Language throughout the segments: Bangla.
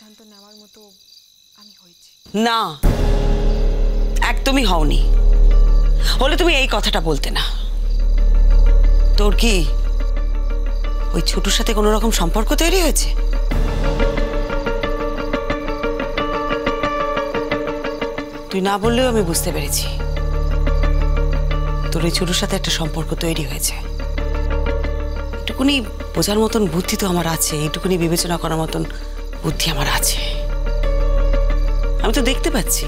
সিদ্ধান্ত নেওয়ার মতো আমি হয়েছি না, একদমই হওনি। হলে তুমি এই কথাটা বলতে না। তোর কি ওই ছোটুর সাথে কোনো রকম সম্পর্ক তৈরি হয়েছে? তুই না বললেও আমি বুঝতে পেরেছি তোর ওই ছোটুর সাথে একটা সম্পর্ক তৈরি হয়েছে। এটুকুনি বোঝার মতন বুদ্ধি তো আমার আছে, এইটুকুনি বিবেচনা করার মতন বুদ্ধি আমার আছে। আমি তো দেখতে পাচ্ছি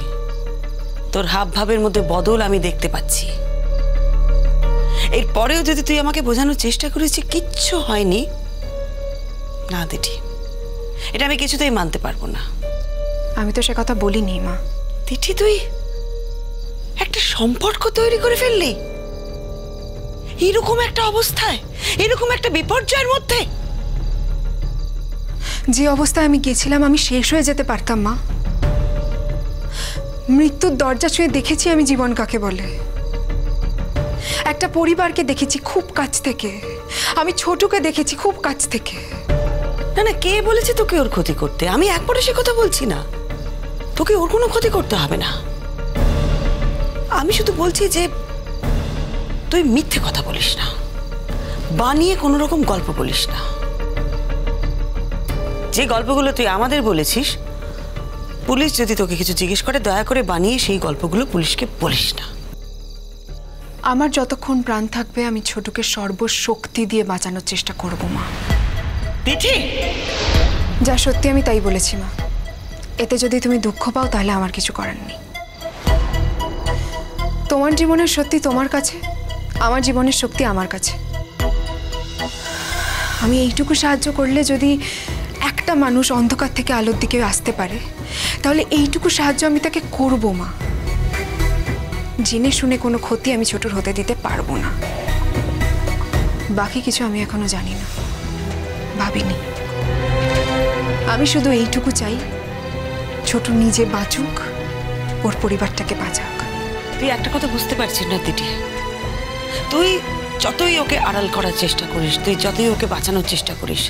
তোর হাব ভাবের মধ্যে বদল আমি দেখতে পাচ্ছি। এরপরেও যদি তুই আমাকে বোঝানোর চেষ্টা করেছি কিচ্ছু হয়নি, না দিঠি, এটা আমি কিছুতেই মানতে পারবো না। আমি তো সে কথা বলিনি মা। দিঠি, তুই একটা সম্পর্ক তৈরি করে ফেললি এরকম একটা অবস্থায়, এরকম একটা বিপর্যয়ের মধ্যে। যে অবস্থায় আমি গেছিলাম আমি শেষ হয়ে যেতে পারতাম মা। মৃত্যুর দরজা ছুঁয়ে দেখেছি আমি জীবন কাকে বলে। একটা পরিবারকে দেখেছি খুব কাছ থেকে, আমি ছোটুকে দেখেছি খুব কাছ থেকে। না না, কে বলেছে তোকে ওর ক্ষতি করতে? আমি একবারে সে কথা বলছি না, তোকে ওর কোনো ক্ষতি করতে হবে না। আমি শুধু বলছি যে তুই মিথ্যে কথা বলিস না, বানিয়ে কোনো রকম গল্প বলিস না। যে গল্পগুলো তুই আমাদের বলেছিস, পুলিশ যদি তোকে কিছু জিজ্ঞেস করে দয়া করে বানিয়ে সেই গল্পগুলো পুলিশকে বলিস না। আমার যতক্ষণ প্রাণ থাকবে আমি ছোটুকে সর্বশক্তি দিয়ে বাঁচানোর চেষ্টা করব মা। দিঠি, যা সত্যি আমি তাই বলেছি মা। এতে যদি তুমি দুঃখ পাও তাহলে আমার কিছু করার নেই। তোমার জীবনের সত্যি তোমার কাছে, আমার জীবনের শক্তি আমার কাছে। আমি এইটুকু সাহায্য করলে যদি একটা মানুষ অন্ধকার থেকে আলোর দিকে আসতে পারে, তাহলে এইটুকু সাহায্য আমি তাকে করব মা। জেনে শুনে কোনো ক্ষতি আমি ছোটুর হতে দিতে পারবো না। বাকি কিছু আমি এখনো জানি না, ভাবিনি। আমি শুধু এইটুকু চাই, ছোটু নিজে বাঁচুক, ওর পরিবারটাকে বাঁচাক। তুই একটা কথা বুঝতে পারছিস না দিঠি, তুই যতই ওকে আড়াল করার চেষ্টা করিস, তুই যতই ওকে বাঁচানোর চেষ্টা করিস,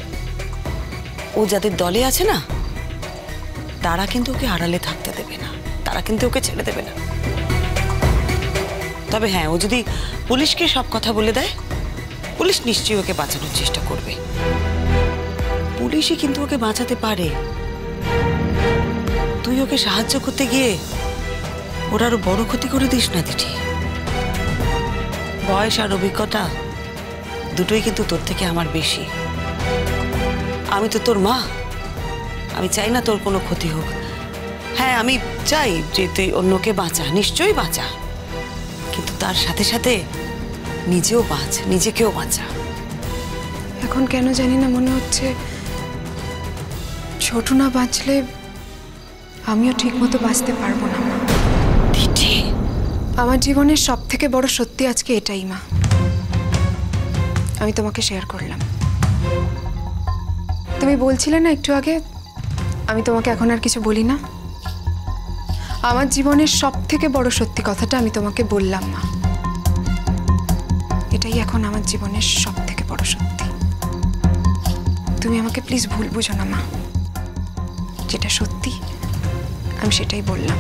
ও যাদের দলে আছে না তারা কিন্তু ওকে আড়ালে থাকতে দেবে না, তারা কিন্তু ওকে ছেড়ে দেবে না। তবে হ্যাঁ, ও যদি পুলিশকে সব কথা বলে দেয়, পুলিশ নিশ্চয়ই ওকে বাঁচানোর চেষ্টা করবে। পুলিশই কিন্তু ওকে বাঁচাতে পারে। তুই ওকে সাহায্য করতে গিয়ে ওর আরো বড় ক্ষতি করে দিস না দিঠি। বয়স আর অভিজ্ঞতা দুটোই কিন্তু তোর থেকে আমার বেশি। আমি তো তোর মা, আমি চাই না তোর কোনো ক্ষতি হোক। হ্যাঁ, আমি চাই যে তুই অন্যকে বাঁচা, নিশ্চয়ই বাঁচা, কিন্তু তার সাথে সাথে নিজেও বাঁচ, নিজেকেও বাঁচা। এখন কেন জানি না মনে হচ্ছে ছোট না বাঁচলে আমিও ঠিক মতো বাঁচতে পারবো না মা। দিঠি, আমার জীবনের সব থেকে বড় সত্যি আজকে এটাই মা, আমি তোমাকে শেয়ার করলাম। তুমি বলছিলে না একটু আগে আমি তোমাকে এখন আর কিছু বলি না, আমার জীবনের সব থেকে বড় সত্যি কথাটা আমি তোমাকে বললাম মা। এটাই এখন আমার জীবনের সব থেকে বড় সত্যি। তুমি আমাকে প্লিজ ভুল বুঝো না মা, যেটা সত্যি আমি সেটাই বললাম।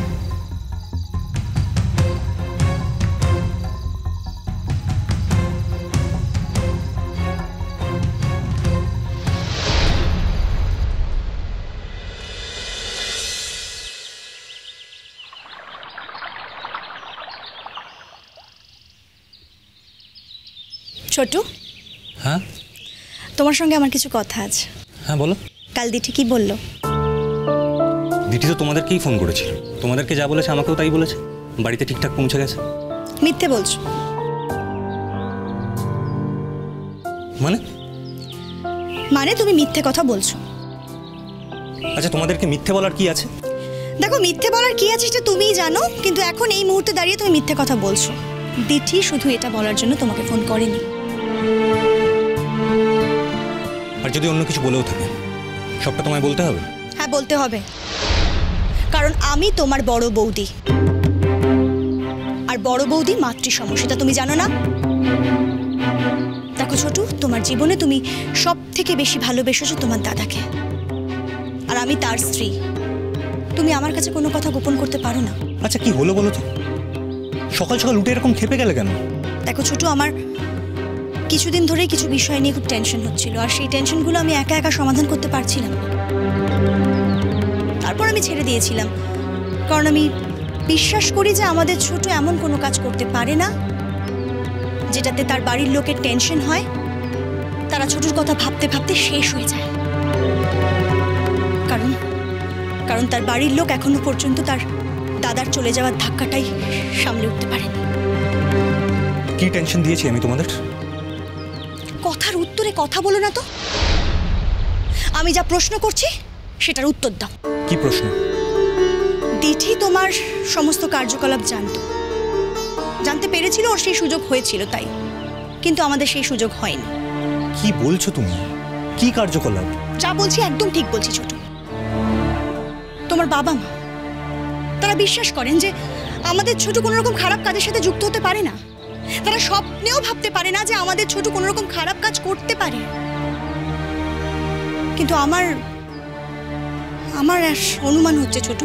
ছোটু, হ্যাঁ তোমার সঙ্গে আমার কিছু কথা আছে। হ্যাঁ বলো। কাল দিঠি কি বললো? দিঠি তো তোমাদেরকেই ফোন করেছিল, তোমাদেরকে যা বলেছে আমাকেও তাই বলেছে, বাড়িতে ঠিকঠাক পৌঁছে গেছে। মিথ্যে বলছো? মানে তুমি মিথ্যে কথা বলছো। আচ্ছা, তোমাদেরকে মিথ্যে বলার কি আছে? দেখো, মিথ্যে বলার কি আছে সেটা তুমিই জানো, কিন্তু এখন এই মুহূর্তে দাঁড়িয়ে তুমি মিথ্যে কথা বলছো। দিঠি শুধু এটা বলার জন্য তোমাকে ফোন করেনি। আর যদি অন্য কিছু বলেও থাকে সবটা তোমায় বলতে হবে? হ্যাঁ, বলতে হবে, কারণ আমি তোমার বড় বৌদি, আর বড় বৌদি মাতৃসম, সেটা তুমি জানো না? দেখো ছোটু, তোমার জীবনে তুমি সব থেকে বেশি ভালোবেসেছো তোমার দাদাকে, আর আমি তার স্ত্রী। তুমি আমার কাছে কোনো কথা গোপন করতে পারো না। আচ্ছা কি হলো বলো তো? সকাল সকাল উঠে এরকম খেপে গেলে কেন? দেখো ছোট, আমার কিছুদিন ধরেই কিছু বিষয় নিয়ে খুব টেনশন হচ্ছিল, আর সেই টেনশনগুলো আমি একা একা সমাধান করতে পারছিলাম না। তারপর আমি ছেড়ে দিয়েছিলাম, কারণ আমি বিশ্বাস করি যে আমাদের ছোট এমন কোনো কাজ করতে পারে না যেটাতে তার বাড়ির লোকের টেনশন হয়, তারা ছোটর কথা ভাবতে ভাবতে শেষ হয়ে যায়। কারণ তার বাড়ির লোক এখনো পর্যন্ত তার দাদার চলে যাওয়ার ধাক্কাটাই সামলে উঠতে পারেনি। কি টেনশন দিয়েছি আমি তোমাদের? কথার উত্তরে কথা বলো না তো। আমি যা প্রশ্ন করছি সেটার উত্তর দাও। কি প্রশ্ন? দিঠি তোমার সমস্ত কার্যকলাপ জানতে পেরেছিল, ওর সেই সুযোগ হয়েছিল তাই, কিন্তু আমাদের সেই সুযোগ হয়নি। কি বলছো তুমি? কি কার্যকলাপ? যা বলছি একদম ঠিক বলছি ছোট। তোমার বাবা মা তারা বিশ্বাস করেন যে আমাদের ছোট কোনো রকম খারাপ কাজের সাথে যুক্ত হতে পারে না। তারা স্বপ্নেও ভাবতে পারে না যে আমাদের ছোট কোনো রকম খারাপ কাজ করতে পারে। কিন্তু আমার অনুমান হচ্ছে ছোট,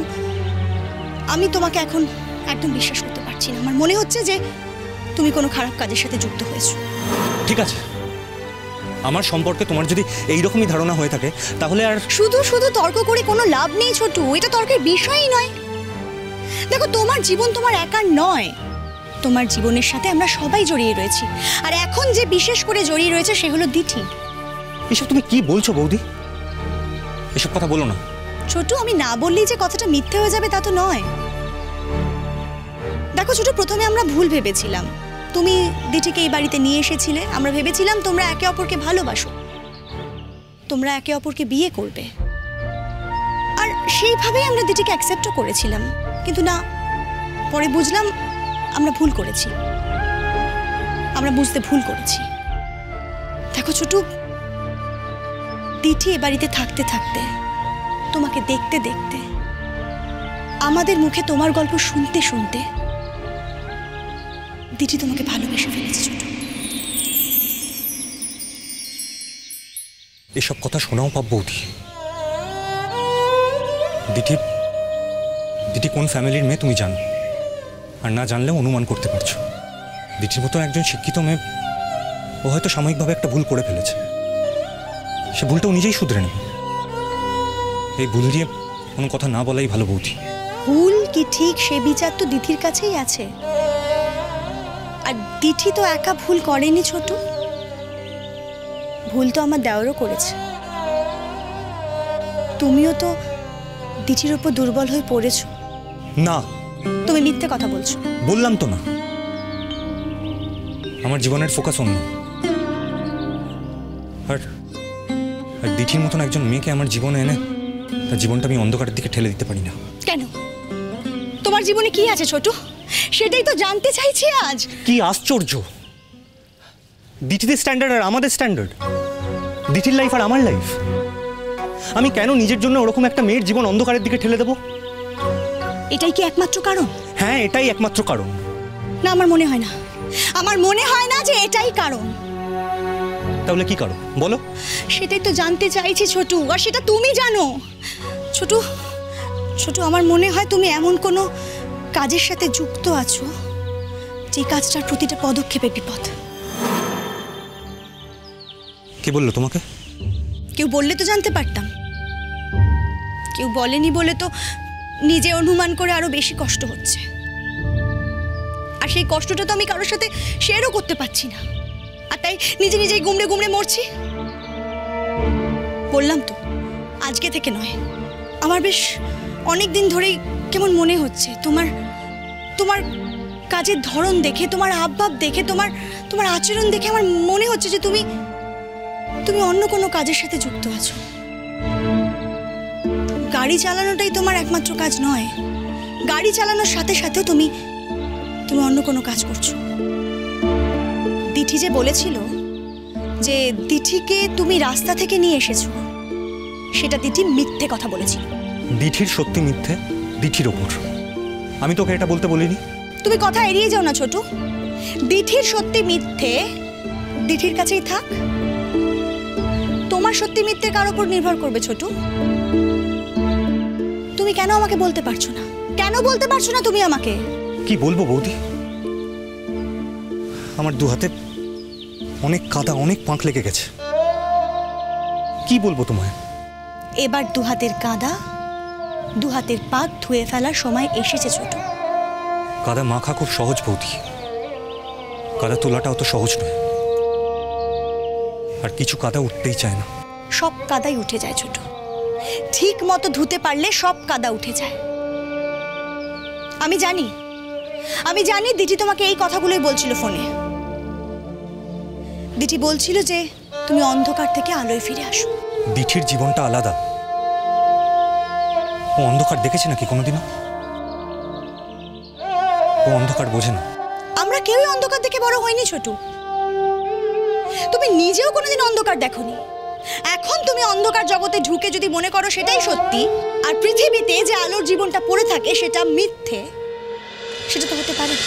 আমি তোমাকে এখন একদম বিশ্বাস করতে পারছি না। আমার মনে হচ্ছে যে তুমি কোনো খারাপ কাজের সাথে যুক্ত হয়েছো। ঠিক আছে, আমার সম্পর্কে তোমার যদি এইরকমই ধারণা হয়ে থাকে তাহলে আর শুধু তর্ক করে কোনো লাভ নেই ছোট, এটা তর্কের বিষয়ই নয়। দেখো, তোমার জীবন তোমার একার নয়, তোমার জীবনের সাথে আমরা সবাই জড়িয়ে রয়েছি, আর এখন যে বিশেষ করে জড়িয়ে রয়েছে সে হলো দিঠি। এসব তুমি কি বলছো বৌদি? এসব কথা বলো না। ছোট, আমি না বললেই যে কথাটা মিথ্যে হয়ে যাবে তা তো নয়। দেখো ছোট, প্রথমে আমরা ভুল ভেবেছিলাম। তুমি দিঠিকে এই বাড়িতে নিয়ে এসেছিলে, আমরা ভেবেছিলাম তোমরা একে অপরকে ভালোবাসো, তোমরা একে অপরকে বিয়ে করবে, আর সেইভাবেই আমরা দিঠিকে অ্যাকসেপ্টও করেছিলাম। কিন্তু না, পরে বুঝলাম আমরা ভুল করেছি, আমরা বুঝতে ভুল করেছি। দেখো ছোট, দিঠি এ বাড়িতে থাকতে থাকতে, তোমাকে দেখতে দেখতে, আমাদের মুখে তোমার গল্প শুনতে শুনতে দিঠি তোমাকে ভালোবেসে ফেলেছে ছোট। এসব কথা শোনাও পাপ বৌদি। দিঠি কোন ফ্যামিলির মেয়ে তুমি জানো, আর না জানলেও অনুমান করতে পারছো। দিঠির মতো একজন শিক্ষিত মেয়ে, ও হয়তো সাময়িকভাবে একটা ভুল করে ফেলেছে, সে ভুলটা ও নিজেই শুধরে নেবে। এই ভুল দিয়ে কোনো কথা না বলাই ভালো বৌদি। ভুল কি ঠিক সে বিচার তো দিঠির কাছেই আছে, আর দিঠি তো একা ভুল করেনি ছোট, ভুল তো আমার দেওয়ারও করেছে। তুমিও তো দিঠির উপর দুর্বল হয়ে পড়েছো। না, তুমি মিথ্যে কথা বলছো। বললাম তো না, আমার জীবনের ফোকাস অন্য। আর দিঠির মতন একজন মেয়েকে আমার জীবনে এনে তার জীবনটা আমি অন্ধকারের দিকে ঠেলে দিতে পারি না। কেন? তোমার জীবনে কি আছে ছোট, সেটাই তো জানতে চাইছি আজ। কি আশ্চর্য! দিঠিদের স্ট্যান্ডার্ড আর আমাদের স্ট্যান্ডার্ড, দিঠির লাইফ আর আমার লাইফ। আমি কেন নিজের জন্য ওরকম একটা মেয়ের জীবন অন্ধকারের দিকে ঠেলে দেব? এটাই কি একমাত্র কারণ? হ্যাঁ, এটাই একমাত্র কারণ। না, আমার মনে হয় না, আমার মনে হয় না যে এটাই কারণ। তাহলে কি কারণ বলো? সেটাই তো জানতে চাইছি ছোট, আর সেটা তুমি জানো। ছোট, আমার মনে হয় তুমি এমন কোনো কাজের সাথে যুক্ত আছো যে কাজটার প্রতিটা পদক্ষেপে বিপদ। কে বললো তোমাকে? কেউ বললে তো জানতে পারতাম, কেউ বলেনি বলে তো নিজে অনুমান করে আরো বেশি কষ্ট হচ্ছে, আর সেই কষ্টটা তো আমি কারোর সাথে শেয়ারও করতে পারছি না, আর তাই নিজেই গুমড়ে গুমড়ে মরছি। বললাম তো, আজকে থেকে নয়, আমার বেশ অনেক দিন ধরেই কেমন মনে হচ্ছে তোমার কাজের ধরন দেখে, তোমার হাবভাব দেখে, তোমার আচরণ দেখে আমার মনে হচ্ছে যে তুমি অন্য কোনো কাজের সাথে যুক্ত আছো। গাড়ি চালানোটাই তোমার একমাত্র কাজ নয়, গাড়ি চালানোর সাথে সাথেও তুমি অন্য কোনো কাজ করছো। দিঠি যে বলেছিল যে দিঠিকে তুমি রাস্তা থেকে নিয়ে এসেছো, সেটা দিঠি মিথ্যে কথা বলেছিল। দিঠির সত্যি মিথ্যে দিঠির ওপর, আমি তোকে এটা বলতে বলিনি। তুমি কথা এড়িয়ে যাও না ছোট, দিঠির সত্যি মিথ্যে দিঠির কাছেই থাক, তোমার সত্যি মিথ্যে কার উপর নির্ভর করবে ছোট? কেন আমাকে বলতে পারছো না? কেন বলতে পারছো না তুমি আমাকে? কি বলবো বৌদি, আমার দু হাতে অনেক কাদা, অনেক পাঁক লেগে গেছে। কি বলবো তোমায়? এবার দু হাতের কাদা, দু হাতের পাক ধুয়ে ফেলার সময় এসেছে ছোট। কাদা মাখা খুব সহজ বৌদি, কাদা তোলাটা অত সহজ নয়। আর কিছু কাদা উঠতেই চায় না। সব কাদাই উঠে যায় ছোট, ঠিক মতো ধুতে পারলে সব কাদা উঠে যায়। আমি জানি দিঠি তোমাকে এই কথাগুলোই বলছিল ফোনে। দিঠি বলছিল যে তুমি অন্ধকার থেকে আলোয় ফিরে আসো। দিঠির জীবনটা আলাদা। ও অন্ধকার দেখেছে নাকি কোনোদিনও? ও অন্ধকার বোঝে না। আমরা কেউই অন্ধকার দেখে বড় হইনি ছোট। তুমি নিজেও কোনোদিন অন্ধকার দেখোনি। এখন তুমি অন্ধকার জগতে ঢুকে যদি মনে করো সেটাই সত্যি, আর পৃথিবীতে যে আলোর জীবনটা পড়ে থাকে সেটা মিথ্যে, সেটা তো হতে পারে না।